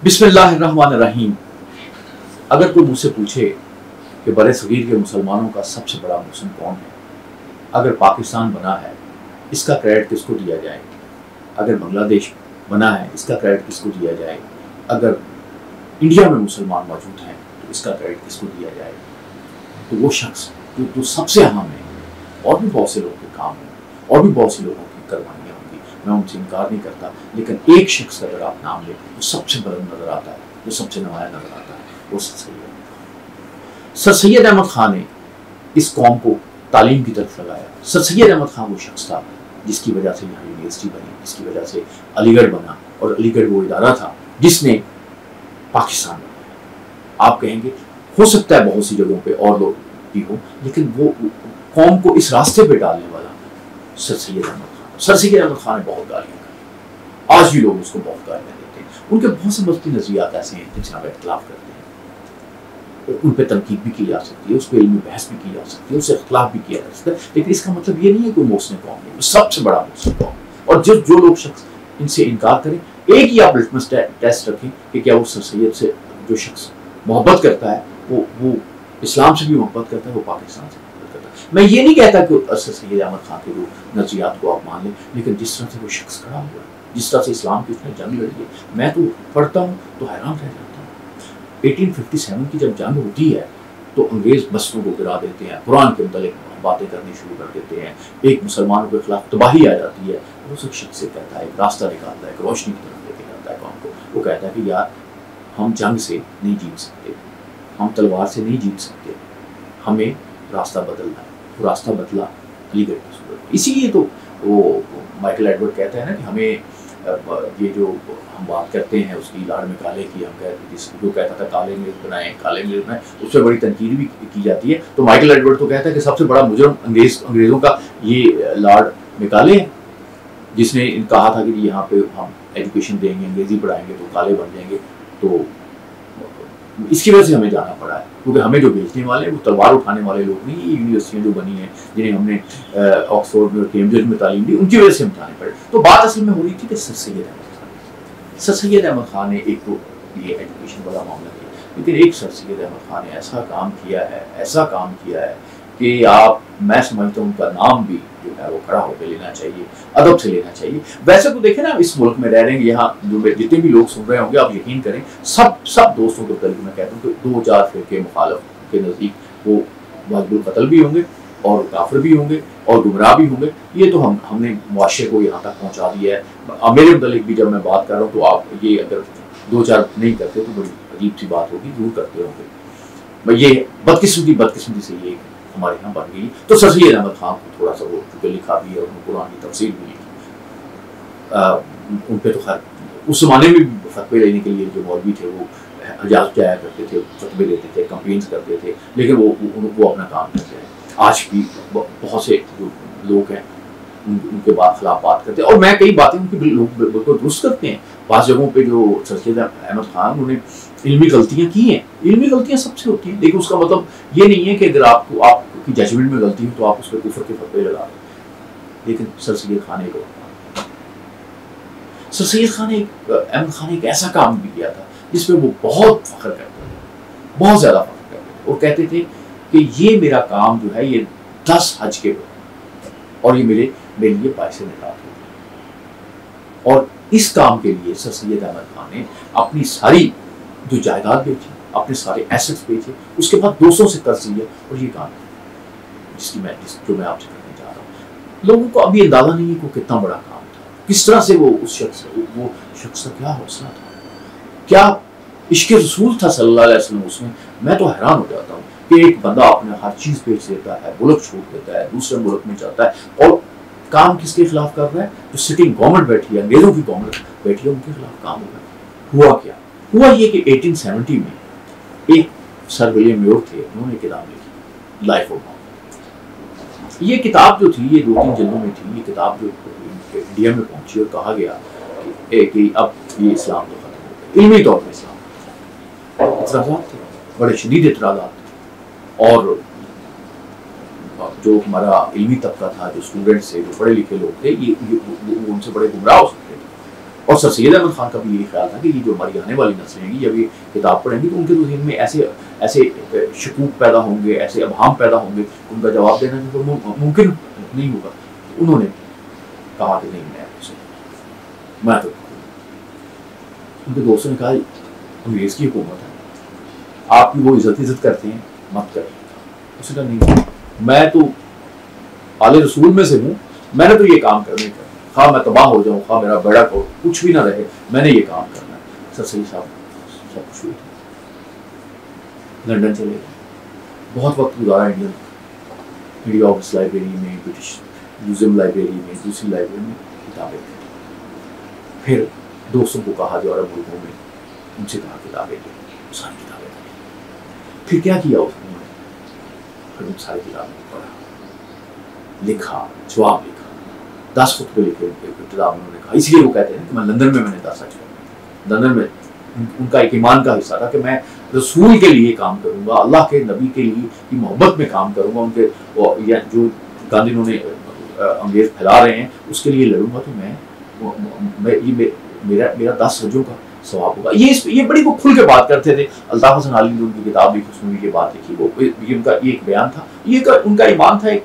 बिस्मिल्लाहिर्रहमानिर्रहीम। अगर कोई मुझसे पूछे कि बड़े सगीर के मुसलमानों का सबसे बड़ा मुस्लिम कौन है, अगर पाकिस्तान बना है इसका क्रेडिट किसको दिया जाए, अगर बांग्लादेश बना है इसका क्रेडिट किसको दिया जाए, अगर इंडिया में मुसलमान मौजूद हैं तो इसका क्रेडिट किसको दिया जाए, तो वो शख्स जो सबसे अहम है। और भी बहुत से लोगों के काम हैं और भी बहुत से लोगों की कुर्बानियाँ होंगी, मैं उनसे इनकार नहीं करता, लेकिन एक शख्स का अगर आप नाम लें वो सबसे बुलंद नजर आता है, वो सबसे नुमाया नजर आता है, वो सर सैयद अहमद खान ने इस कौम को तालीम की तरफ लगाया। सर सैयद अहमद खान वो शख्स था जिसकी वजह से यहाँ यूनिवर्सिटी बनी, जिसकी वजह से अलीगढ़ बना, और अलीगढ़ वो इदारा था जिसने पाकिस्तान बनाया। आप कहेंगे हो सकता है बहुत सी जगहों पे और लोग भी हो, लेकिन वो कौम को इस रास्ते पे डालने वाला सर सैयद अहमद खान। सर सैयद अहमद खान ने बहुत गालियाँ खाई, आज भी लोग उसको बहुत गालियाँ देते हैं। उनके बहुत से मजहबी नजरियात ऐसे हैं जिनसे आप इख्तिलाफ करते हैं, उन पर तनकीद भी की जा सकती है, उस पर इल्मी बहस भी की जा सकती है, उससे इख्तिलाफ भी किया जा सकता है, लेकिन इसका मतलब ये नहीं है कोई मोहसिन कौम नहीं, सबसे बड़ा मोहसिन कौम। और जो लोग शख्स इनसे इनकार करें, एक ही आप लिटमस टेस्ट रखें कि क्या वो सर सैयद से जो शख्स मोहब्बत करता है वो इस्लाम से भी मोहब्बत करता है, वो पाकिस्तान से मोहब्बत करता है। मैं ये नहीं कहता कि सर सैयद अहमद खान के वो नजरियात को आप मान लें, लेकिन जिस तरह से वो शख्स खड़ा हुआ है, जिस तरह से इस्लाम की उसने जंग लड़ी है, मैं तो पढ़ता हूँ तो हैरान रह जाता हूँ। 1857 की जब जंग होती है तो अंग्रेज मस्जिदों को गिरा देते हैं, कुरान के मुतालिक बातें करनी शुरू कर देते हैं, एक मुसलमानों के खिलाफ तबाही आ जाती है। उस शख्स से कहता है, एक रास्ता निकालता है, एक रोशनी की तरफ लेके जाता है कौम को। वो कहता है कि यार हम जंग से नहीं जीत सकते, हम तलवार से नहीं जीत सकते, हमें रास्ता बदलना है। वो रास्ता बदला अलीगढ़ की सूरत। इसीलिए तो वो माइकल एडवर्ड कहता है ना कि हमें ये जो हम बात करते हैं उसकी लाड़ में काले की, हम कहते जो कहता था काले अंग्रेज बनाए, काले अंग्रेज बनाए, उस पर बड़ी तनकीद भी की जाती है। तो माइकल एडवर्ड तो कहता है कि सबसे बड़ा मुजरम अंग्रेज़ों का ये लॉर्ड मेकाले है, जिसने कहा था कि यहाँ पे हम एजुकेशन देंगे, अंग्रेजी पढ़ाएंगे तो काले बन जाएंगे। तो इसकी वजह से हमें जाना पड़ा है, क्योंकि हमें जो बेचने वाले हैं वो तलवार उठाने वाले लोग नहीं। ये यूनिवर्सिटियाँ जो बनी हैं, जिन्हें हमने ऑक्सफोर्ड में और कैम्ब्रिज में तालीम दी, उनकी वजह से हम जाने पड़े। तो बात असल में हो रही थी कि सर सैयद अहमद खान ने एक तो ये एजुकेशन वाला मामला किया, लेकिन एक सर सैयद अहमद खान ने ऐसा काम किया है कि मैं समझता हूँ उनका नाम भी जो है वो खड़ा होकर लेना चाहिए, अदब से लेना चाहिए। वैसे तो देखें ना, इस मुल्क में रह रहे हैं, यहाँ जो जितने भी लोग सुन रहे होंगे, आप यकीन करें सब दोस्तों के तरीके मैं कहता हूँ कि 2-4 फिरके मुखालफ के नज़दीक वो वाजिबुल कत्ल भी होंगे और काफिर भी होंगे और गुमराह भी होंगे। ये तो हमने मुआशरे को यहाँ तक पहुँचा दिया है। मेरे मुतालिक भी जब मैं बात कर रहा हूँ तो आप ये अगर 2-4 नहीं करते तो बड़ी अजीब सी बात होगी, जरूर करते होंगे। ये बदकिस्मती से ये हमारे यहाँ बन गई। तो सर सैयद अहमद खान को थोड़ा सा वो चूँकि लिखा भी है, उन्होंने कुरान की तफसीर भी लिखी, उन पर तो खैर उस जमाने में भी फतवे लेने के लिए जो मौलवी थे वो हजाज जाया करते थे, फतवे देते थे, कंपेन्स करते थे, लेकिन वो अपना काम करते हैं। आज भी बहुत से जो लोग हैं उनके खिलाफ बात करते हैं, और मैं कई बातें उनकी लोग बिल्कुल दुरुस्त करते हैं। बाज़ जगहों पे जो सर सैयद अहमद खान उन्होंने इल्मी गलतियाँ की हैं, इल्मी गलतियाँ सबसे होती हैं, लेकिन उसका मतलब ये नहीं है कि अगर आपकी जजमेंट में गलती हो तो आप उस पर कुफर के फतवे लगा दें। लेकिन सर सैयद अहमद खान ने एक ऐसा काम भी किया था जिस पे वो बहुत फख्र करते थे, बहुत ज़्यादा फख्र करते थे। वो कहते थे कि ये मेरा काम जो है ये 10 हज के और ये मेरे लिए पैसे निकाल थे। और इस काम के लिए सर सैयद अहमद खान ने अपनी सारी जो जायदाद बेची, अपने सारे एसेट्स बेचे, उसके बाद 200 से कर्ज लिया और ये काम जो मैं आपसे करने जा रहा हूँ। लोगों को अभी अंदाजा नहीं है कि कितना बड़ा काम था, किस तरह से वो शख्स का क्या हौसला था, क्या इश्क रसूल था सल्लल्लाहु अलैहि वसल्लम उसमें। मैं तो हैरान हो जाता हूँ कि एक बंदा अपने हर चीज़ बेच देता है, मुल्क छोड़ देता है, दूसरे मुल्क में जाता है, और काम किसके खिलाफ कर रहा है? जो सिटिंग गवर्नमेंट बैठी है, अंग्रेजों की गवर्नमेंट बैठी है, उनके खिलाफ काम हो रहा है। हुआ क्या? हुआ ये कि 1870 में एक सर विलियम म्योर थे, उन्होंने किताब लिखी लाइफ ऑफ मोहम्मद। ये किताब जो थी ये 2-3 जल्दों में थी। ये किताब जो इंडिया में पहुंची और कहा गया कि अब ये इस्लाम तो खत्म हो गया, इल्मी तौर पर इस्लाम। इतराज़ात थे, बड़े शदीद एतराज़ात। और जो हमारा इल्मी तबका था, जो स्टूडेंट्स थे, जो पढ़े लिखे लोग थे, वो उनसे बड़े गुमराह हो सकते थे। और सर सैयद अहमद खान का भी यही ख्याल था कि ये जो हमारी आने वाली नस्लें हैं, जब ये किताब पढ़ेंगी तो उनके ज़हन में ऐसे शकूक पैदा होंगे, ऐसे अबहाम पैदा होंगे, उनका जवाब देना तो मुमकिन नहीं होगा। उन्होंने कहा कि नहीं, मैं तो उनके दोस्तों ने कहा अंग्रेज़ की हुकूमत है, आपकी वो इज्जत करते हैं, मत करें। उसने कहा नहीं, मैं तो आले रसूल में से हूँ, मैंने तो ये काम करने का, हाँ मैं तबाह हो जाऊँ, हाँ मेरा बेड़ा को कुछ भी ना रहे, मैंने ये काम करना है। सर सही साहब सब कुछ हुई, लंदन चले गए, बहुत वक्त गुजारा इंडियन मीडिया ऑफिस लाइब्रेरी में, ब्रिटिश म्यूजियम लाइब्रेरी में, दूसरी लाइब्रेरी में किताबें। फिर दोस्तों को कहा जो अरब मुल्कों में, उनसे कहा किताबें ली, सारी किताबें पढ़ी। फिर क्या किया उसने, फिर उन सारी किताबों को पढ़ा, लिखा, जवाब लिखा, 10 खुतबे लिखे इब्तिदा में। उन्होंने कहा, इसलिए वो कहते हैं कि मैं लंदन में मैंने 10 किया। लंदन में उनका एक ईमान का हिस्सा था कि मैं रसूल के लिए काम करूंगा, अल्लाह के नबी के लिए की मोहब्बत में काम करूंगा, उनके या जो गांधी उन्होंने अंग्रेज फैला रहे हैं उसके लिए लड़ूंगा, तो मेरा 10 सजों का सवाब होगा। ये बड़ी वो खुल के बात करते थे। अल्ताफ हसन अली ने उनकी किताब लिखी, उसमें भी ये बात लिखी, वो ये उनका ये एक बयान था, ये उनका ईमान था, एक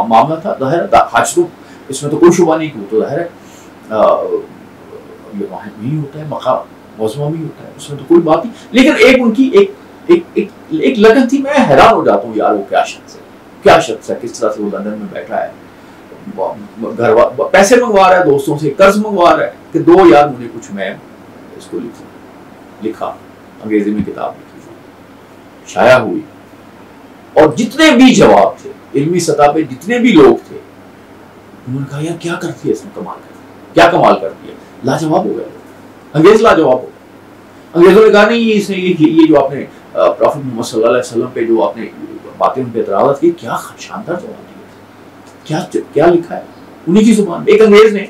मामला था। ज़ाहिर हज तो इसमें तो कोई शुबा नहीं कि वो तो ज़ाहिर है ये वाहिद नहीं होता है, मकाम मौज़ूमा भी होता है, उसमें तो कोई बात नहीं। लेकिन एक उनकी एक लगन थी, मैं हैरान हो जाता हूँ यार, वो क्या शख्स है, किस तरह से वो लंदन में बैठा है, घर पैसे मंगवा रहा है, दोस्तों से कर्ज मंगवा रहा है कि दो यार मुझे कुछ, मैं इसको लिखा, अंग्रेजी में किताब लिखी, शाया हुई, और जितने भी जवाब थे इल्मी सतह पे, जितने भी लोग थे, उन्होंने कहा यार क्या करती है इसने, क्या कमाल कर दिया, लाजवाब हो गया, अंग्रेज लाजवाब हो गया। अंग्रेजों ने कहा नहीं, इसने ये जो आपने प्रॉफिट मोहम्मद सल्लल्लाहु अलैहि वसल्लम पे जो आपने बातें उन पे एतराज़ की, क्या शानदार जवाब दिया, क्या लिखा है उन्हीं की जुबान में। एक अंग्रेज ने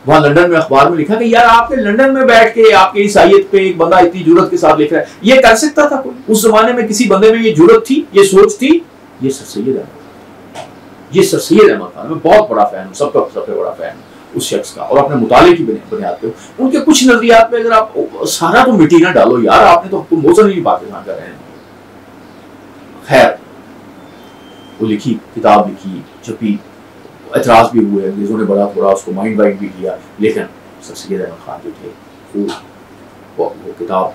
वहां लंदन में अखबार में लिखा कि यार आपने लंदन में बैठ के आपके ईसाइयत पे एक बंदा इतनी जुर्रत के साथ लिख रहा है, ये कर सकता था कोई? उस जमाने में किसी बंदे में ये जुर्रत थी, ये सोच थी? ये सर सैयद अहमद खान, मैं बहुत बड़ा फैन हूँ, सबसे बड़ा फैन हूँ उस शख्स का, और अपने मुताले की बुनियाद पे उनके कुछ नजरियात पे अगर आप सारा तो मिट्टी ना डालो यार, आपने तो मोजन ही पाकिस्तान कर रहे हैं। खैर वो लिखी, किताब लिखी, छपी, एतराज भी हुए, अंग्रेजों ने बड़ा थोड़ा उसको माइंड वाइंड भी किया, लेकिन सर सैयद अहमद खान जो थे वो किताब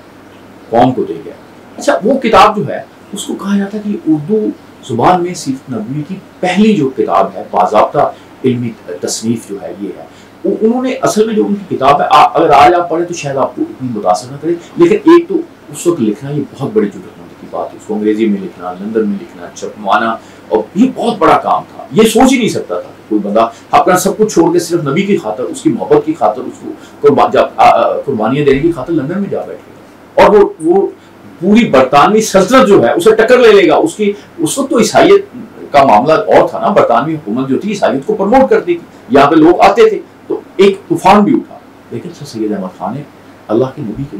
कौम को दे गया। अच्छा, वो किताब जो है उसको कहा जाता है कि उर्दू जुबान में सीरत नबवी की पहली जो किताब है, बाज़ाब्ता इल्मी तसनीफ जो है ये है। उन्होंने असल में जो उनकी किताब है, अगर आज आप पढ़े तो शायद आपको इतनी मुतासर न करे, लेकिन एक तो उस वक्त लिखना ये बहुत बड़ी जरूरत की बात है, उसको अंग्रेजी में लिखना, लंदन में लिखना, छपवाना, और ये बहुत बड़ा काम था। ये सोच ही नहीं सकता था कोई बंदा अपना सब कुछ छोड़ के सिर्फ नबी की खातर, उसकी मोहब्बत की खातर, उसको कुर्बानियां देने की खातर लंदन में जा बैठेगा, और वो पूरी बरतानवी सल्तनत जो है उसे टक्कर ले लेगा। उसकी उस वक्त तो ईसाइयत का मामला और था ना, बरतानवी हुकूमत जो थी ईसाइयत को प्रमोट करती थी, यहाँ पे लोग आते थे, तो एक तूफान भी उठा। लेकिन सर सैयद अहमद खान ने अल्लाह के नबी की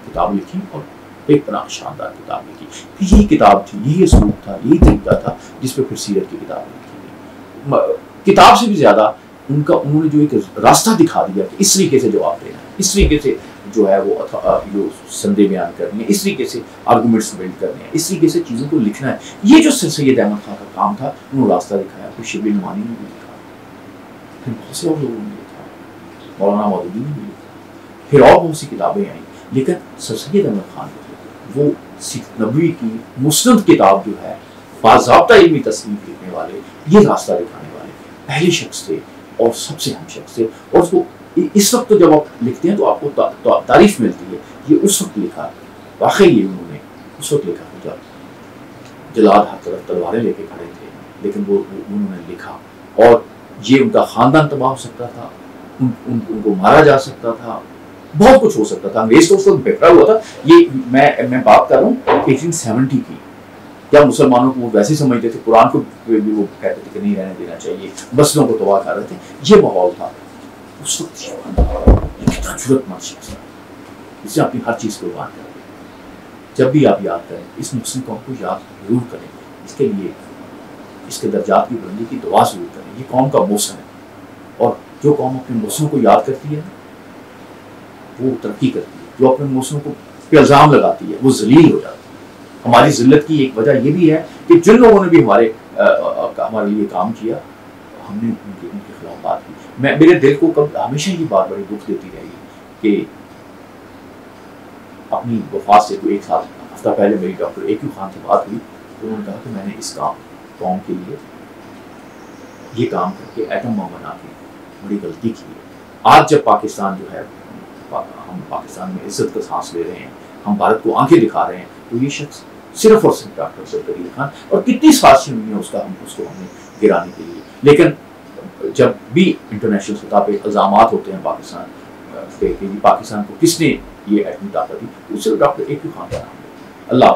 किताब लिखी, और एक बड़ा शानदार किताब लिखी। यही किताब थी, यही असलूब था, यही तरीका था जिस पे फिर सीरत की किताब लिखी गई। किताब से भी ज्यादा उन्होंने जो एक रास्ता दिखा दिया कि इस तरीके से जवाब देना है, इस तरीके से जो है वो जो संदेह बयान करनी है, इस तरीके से आर्गूमेंट्स बिल्ड करने हैं, इस तरीके से चीज़ों को लिखना है। ये जो सर सैयद अहमद खान का काम था, उन्होंने रास्ता दिखाया। फिर शिबली नुमानी ने भी लिखा, फिर बहुत से और लोगों ने लिखा, मौलाना मौदूदी ने भी लिखा, फिर और बहुत सी किताबें आई। लेकिन सर सैयद अहमद खान वो सीरत नबवी की मुस्नद किताब जो है, बाज़ाब्ता इल्मी तसनीफ लिखने वाले, ये रास्ता दिखाने वाले पहले शख्स थे और सबसे अहम शख्स थे। और उसको इस वक्त तो जब आप लिखते हैं तो आपको तारीफ मिलती है, ये उस वक्त लिखा, वाकई ये उन्होंने उस वक्त लिखा जब जलाद हर तरफ तलवारें लेके खड़े थे, लेकिन वो उन्होंने लिखा। और ये उनका खानदान तबाह हो सकता था, उनको मारा जा सकता था, बहुत कुछ हो सकता था। अंग्रेज तो उस वक्त बिखरा हुआ था। ये मैं बात कर रहा हूँ 1870 की, जब मुसलमानों को वो वैसे समझते थे, कुरान को भी वो कहते थे कि नहीं रहने देना चाहिए, मस्जिदों को तबाह कर रहे थे, ये माहौल था उस वक्त। ये कितना जुर्रतमंद शख्स था, इसने अपनी हर चीज़ कुर्बान कर दी। جب بھی آپ یاد کریں اس محسن قوم کو یاد ضرور کریں، اس کے لیے اس کے درجات کی بلندی کی دعا ضرور کریں. یہ قوم کا محسن ہے، اور جو قوم اپنے محسن کو یاد کرتی ہے وہ ترقی کرتی ہے. جو اپنے محسن کو پہ الزام لگاتی ہے وہ ذلیل ہو جاتی ہے. ہماری ذلت کی ایک وجہ یہ بھی ہے کہ جن لوگوں نے بھی ہمارے لیے کام کیا ہم نے ان کے خلاف بات کی. میرے دل کو ہمیشہ یہ بات بڑی دکھ دیتی رہی کہ اپنی وفات سے کوئی ایک ہفتہ پہلے میری ڈاکٹر اے کیو خان سے بات ہوئی تو انہوں نے کہا کہ میں نے اس قوم کے لیے یہ کام کر کے ایٹم بم بنا کے بڑی غلطی کی ہے. آج جب پاکستان جو ہے ہم پاکستان میں عزت کا سانس لے رہے ہیں، ہم بھارت کو آنکھیں دکھا رہے ہیں، تو یہ شخص صرف اور صرف ڈاکٹر افضل کریم خان، اور کتنی سازشیں ہوئی ہیں اس کو ہم نے گرانے کے لیے. لیکن جب بھی انٹرنیشنل سطح پہ الزامات ہوتے ہیں پاکستان کو کس نے یہ ایٹمی طاقت دی، تو صرف ڈاکٹر اے کیو خان کا نام ہے. اللہ